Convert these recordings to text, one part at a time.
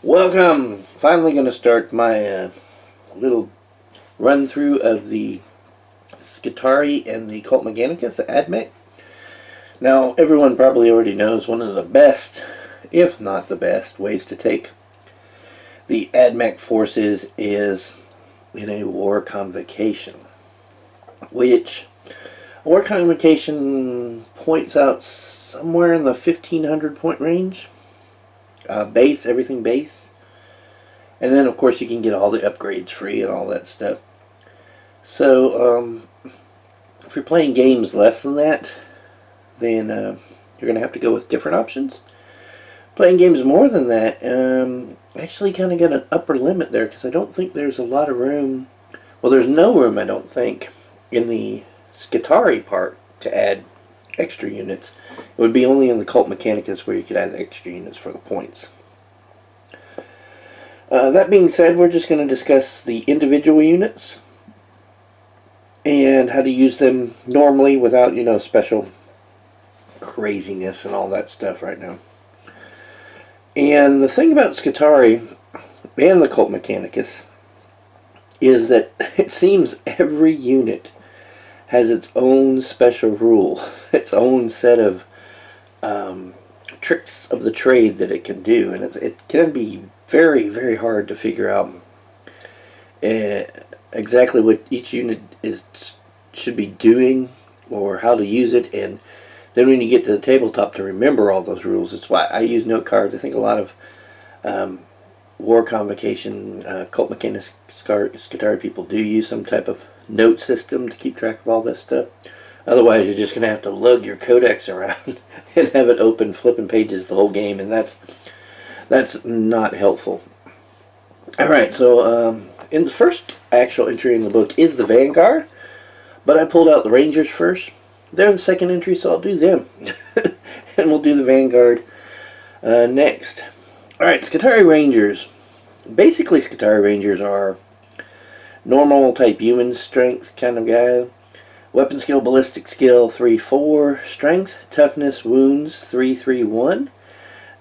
Welcome! Finally going to start my little run through of the Skitarii and the Cult Mechanicus, the AdMech. Now, everyone probably already knows one of the best, if not the best, ways to take the AdMech forces is in a war convocation, which a war convocation points out somewhere in the 1500 point range. Base, everything base. And then, of course, you can get all the upgrades free and all that stuff. So, if you're playing games less than that, then you're going to have to go with different options. Playing games more than that, actually kind of got an upper limit there, because I don't think there's a lot of room. Well, there's no room, I don't think, in the Skitarii part to add extra units. It would be only in the Cult Mechanicus where you could add the extra units for the points. That being said, we're just going to discuss the individual units and how to use them normally without, special craziness and all that stuff right now. And the thing about Skitarii and the Cult Mechanicus is that it seems every unit has its own special rule, its own set of tricks of the trade that it can do, and it can be very, very hard to figure out exactly what each unit should be doing or how to use it. And then when you get to the tabletop to remember all those rules, it's why I use note cards. I think a lot of war convocation, Cult Mechanicus, Skitarii people do use some type of note system to keep track of all this stuff. Otherwise, you're just going to have to lug your codex around and have it open, flipping pages the whole game, and that's not helpful. Alright, so in the first actual entry in the book is the Vanguard, but I pulled out the Rangers first. They're the second entry, so I'll do them. And we'll do the Vanguard next. Alright, Skitarii Rangers. Basically, Skitarii Rangers are normal type human strength kind of guy. Weapon skill, ballistic skill 3-4, strength, toughness, wounds 3-3-1,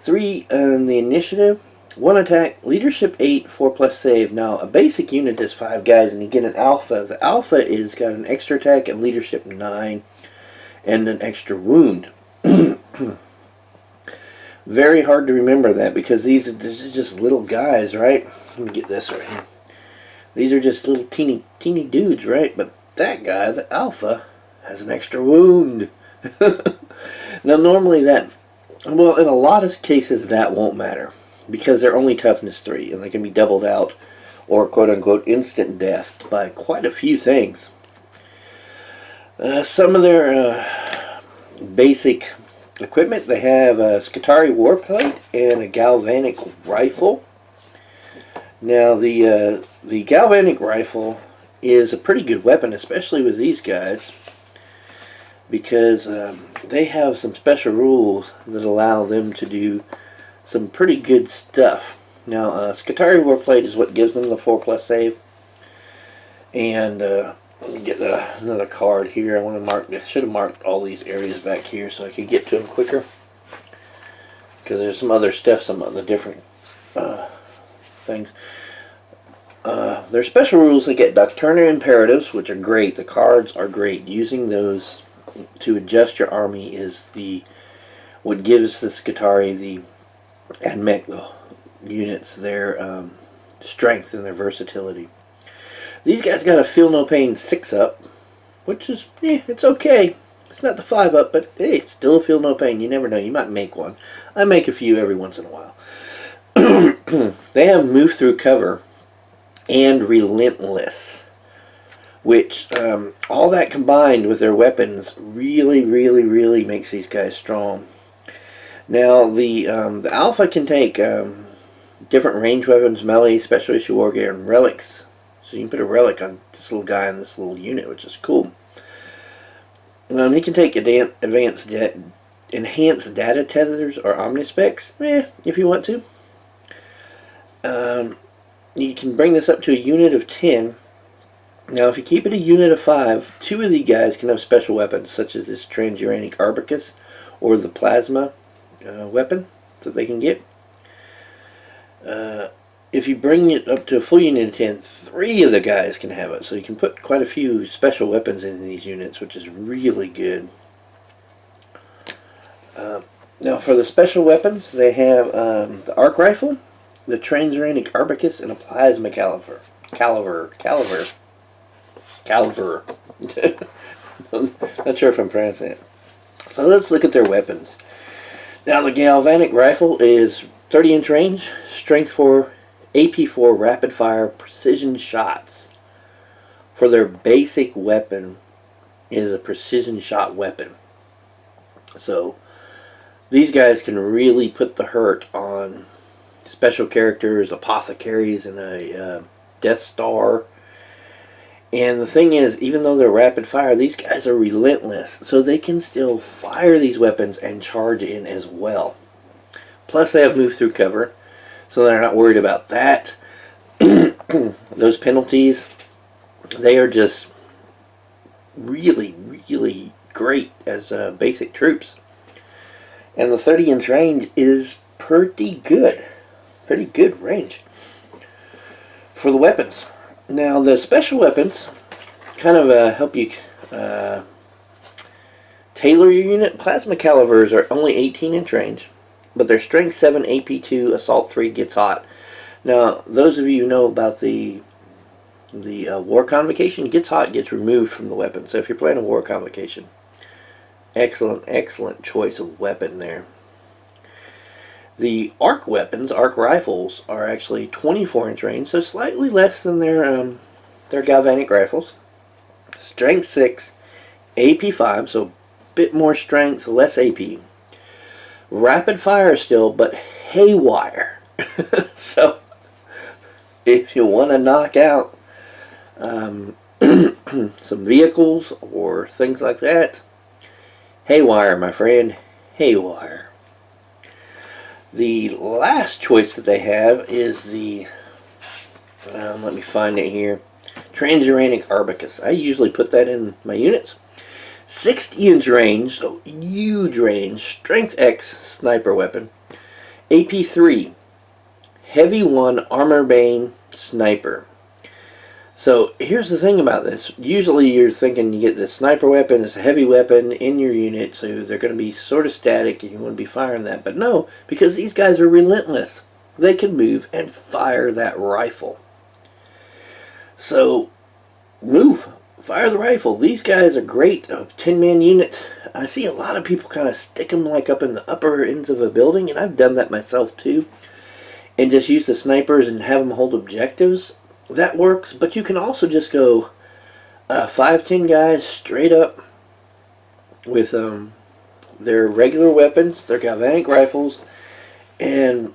3 on the initiative, 1 attack, leadership 8, 4+ save. Now a basic unit is 5 guys, and you get an alpha. The alpha is got an extra attack and leadership 9, and an extra wound. Very hard to remember that because these are just little guys, right? Let me get this right here. These are just little teeny dudes, right? But that guy, the alpha, has an extra wound. Now normally in a lot of cases that won't matter because they're only toughness 3 and they can be doubled out or quote-unquote instant death by quite a few things. Some of their basic equipment, they have a Skitarii warplate and a galvanic rifle. Now the galvanic rifle is a pretty good weapon, especially with these guys, because they have some special rules that allow them to do some pretty good stuff. Now, Skitarii warplate is what gives them the 4+ save. And let me get another card here. I want to mark. I should have marked all these areas back here so I could get to them quicker. Because there's some other stuff, some other different things. There's special rules that get Doctriner Imperatives, which are great. The cards are great. Using those to adjust your army is what gives the Skitarii the AdMech units their strength and their versatility. These guys got a Feel No Pain 6-up, which is, it's okay. It's not the 5-up, but hey, it's still a Feel No Pain. You never know. You might make one. I make a few every once in a while. They have Move Through Cover and Relentless, which all that combined with their weapons really makes these guys strong. Now the alpha can take different range weapons, melee, special issue war gear, and relics. So you can put a relic on this little guy in this little unit, which is cool. He can take enhanced data tethers or omnispecs, if you want to. You can bring this up to a unit of 10. Now, if you keep it a unit of 5, 2 of these guys can have special weapons, such as this transuranic arbicus or the plasma weapon that they can get. If you bring it up to a full unit of 10, 3 of the guys can have it. So you can put quite a few special weapons in these units, which is really good. Now for the special weapons, they have the Arc Rifle, the Transuranic Arbicus, and a Plasma Caliver. Caliver. Not sure if I'm pronouncing it. So let's look at their weapons. Now the Galvanic Rifle is 30-inch range, strength 4, AP 4, rapid fire, precision shots. For their basic weapon is a precision shot weapon. So these guys can really put the hurt on special characters, apothecaries, and a Death Star. And the thing is, even though they're rapid fire, these guys are relentless. So they can still fire these weapons and charge in as well. Plus they have move through cover, so they're not worried about that. Those penalties, they are just really, really great as basic troops. And the 30-inch range is pretty good. Pretty good range for the weapons. Now the special weapons kind of help you tailor your unit. Plasma calibers are only 18-inch range, but their strength 7, AP 2, assault 3 gets hot. Now those of you who know about the war convocation, gets hot gets removed from the weapon. So if you're playing a war convocation, excellent choice of weapon there. The Ark Weapons, Ark Rifles, are actually 24-inch range, so slightly less than their Galvanic Rifles. Strength 6, AP 5, so a bit more strength, less AP. Rapid fire still, but haywire. So if you want to knock out some vehicles or things like that, haywire, my friend, haywire. The last choice that they have is the, let me find it here, Transuranic Arbicus. I usually put that in my units. 60-inch range, so huge range, strength X sniper weapon. AP 3, heavy 1 armor bane sniper. So here's the thing about this. Usually you're thinking you get the sniper weapon, it's a heavy weapon in your unit, so they're going to be sort of static and you want to be firing that. But no, because these guys are relentless. They can move and fire that rifle. So move, fire the rifle. These guys are great. A 10-man unit. I see a lot of people kind of stick them like up in the upper ends of a building, and I've done that myself too. And just use the snipers and have them hold objectives. That works, but you can also just go 5-10 guys straight up with their regular weapons, their galvanic rifles, and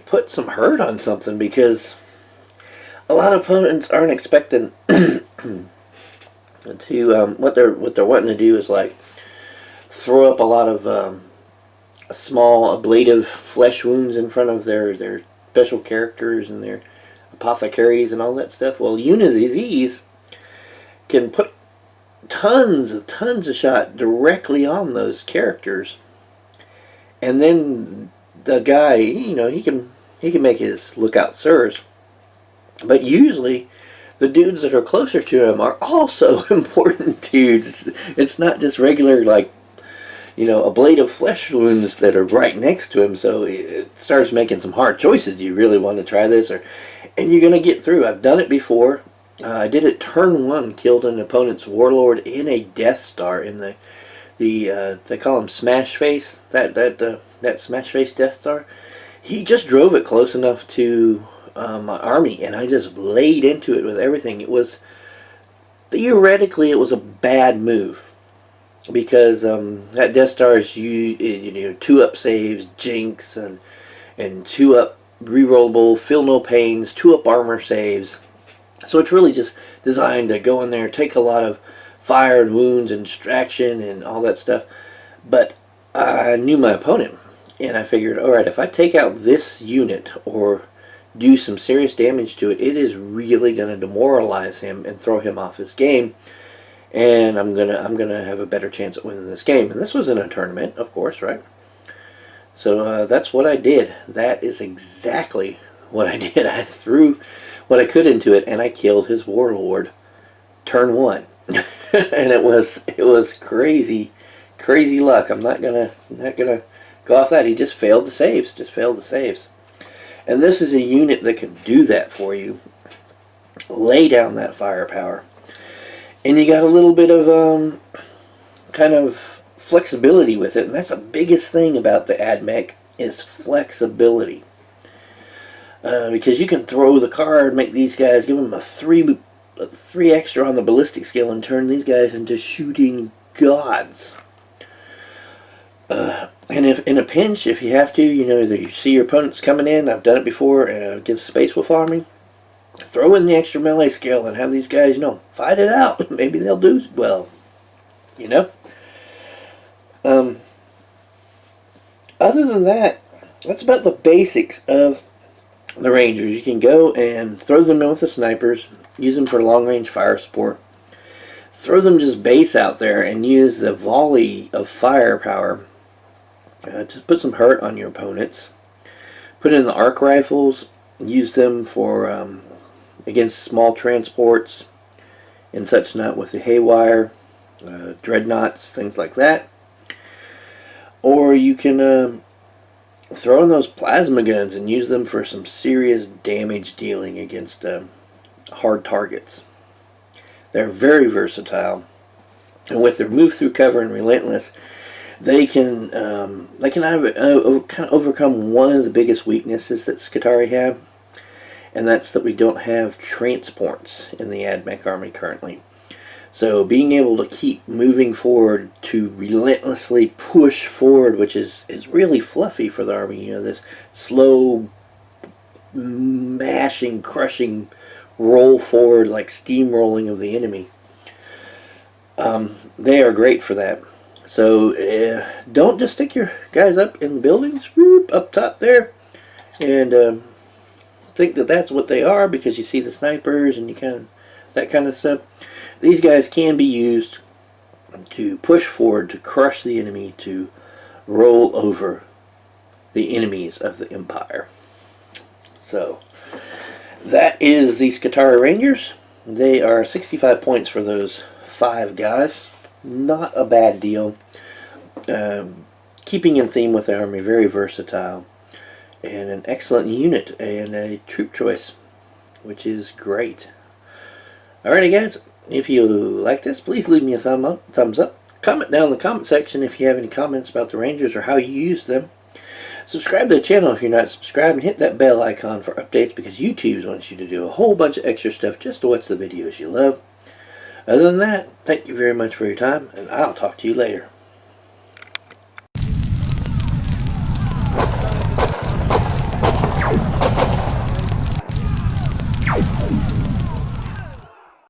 put some hurt on something, because a lot of opponents aren't expecting to what they're wanting to do is like throw up a lot of small ablative flesh wounds in front of their special characters and their apothecaries and all that stuff. Well, units of these can put tons of shot directly on those characters, and then the guy, he can make his lookout sirs. But usually the dudes that are closer to him are also important dudes. It's not just regular, like, ablative flesh wounds that are right next to him. So it starts making some hard choices. Do you really want to try this, and you're going to get through. I've done it before. I did it turn 1, killed an opponent's warlord in a Death Star in the they call him Smash Face. That Smash Face Death Star. He just drove it close enough to my army, and I just laid into it with everything. It was theoretically it was a bad move, because that Death Star is 2-up saves, jinx, and 2-up rerollable, feel no pains, 2-up armor saves. So it's really just designed to go in there, take a lot of fire and wounds and distraction and all that stuff. But I knew my opponent, and I figured, alright, if I take out this unit or do some serious damage to it, it is really going to demoralize him and throw him off his game, and I'm gonna have a better chance at winning this game. And this was in a tournament, of course, right? So that's what I did. That is exactly what I did. I threw what I could into it, and I killed his warlord. Turn 1. And it was crazy luck. I'm not gonna go off that. He just failed the saves. And this is a unit that can do that for you. Lay down that firepower. And you got a little bit of kind of flexibility with it. And that's the biggest thing about the AdMech is flexibility. Because you can throw the card, make these guys, give them a 3 extra on the ballistic skill, and turn these guys into shooting gods. And if in a pinch, if you have to, you see your opponent's coming in. I've done it before against Space Wolf Army. Throw in the extra melee skill and have these guys, fight it out. Maybe they'll do well. Other than that, that's about the basics of the Rangers. You can go and throw them in with the snipers, use them for long-range fire support. Throw them just base out there and use the volley of firepower to put some hurt on your opponents. Put in the arc rifles, use them for against small transports and such, not with the haywire, dreadnoughts, things like that. Or you can throw in those plasma guns and use them for some serious damage dealing against hard targets. They're very versatile, and with their move through cover and relentless, they can kind of overcome one of the biggest weaknesses that Skitarii have, and that's that we don't have transports in the AdMech army currently. So being able to keep moving forward, to relentlessly push forward, which is really fluffy for the army. This slow, mashing, crushing roll forward like steamrolling of the enemy. They are great for that. So don't just stick your guys up in buildings, whoop, up top there, and think that that's what they are because you see the snipers and that kind of stuff. These guys can be used to push forward, to crush the enemy, to roll over the enemies of the Empire. So that is the Skitarii Rangers. They are 65 points for those 5 guys. Not a bad deal. Keeping in theme with the army, very versatile. And an excellent unit and a troop choice, which is great. Alrighty guys, if you like this, please leave me a thumbs up. Comment down in the comment section if you have any comments about the Rangers or how you use them. Subscribe to the channel if you're not subscribed, and hit that bell icon for updates because YouTube wants you to do a whole bunch of extra stuff just to watch the videos you love. Other than that, thank you very much for your time, and I'll talk to you later.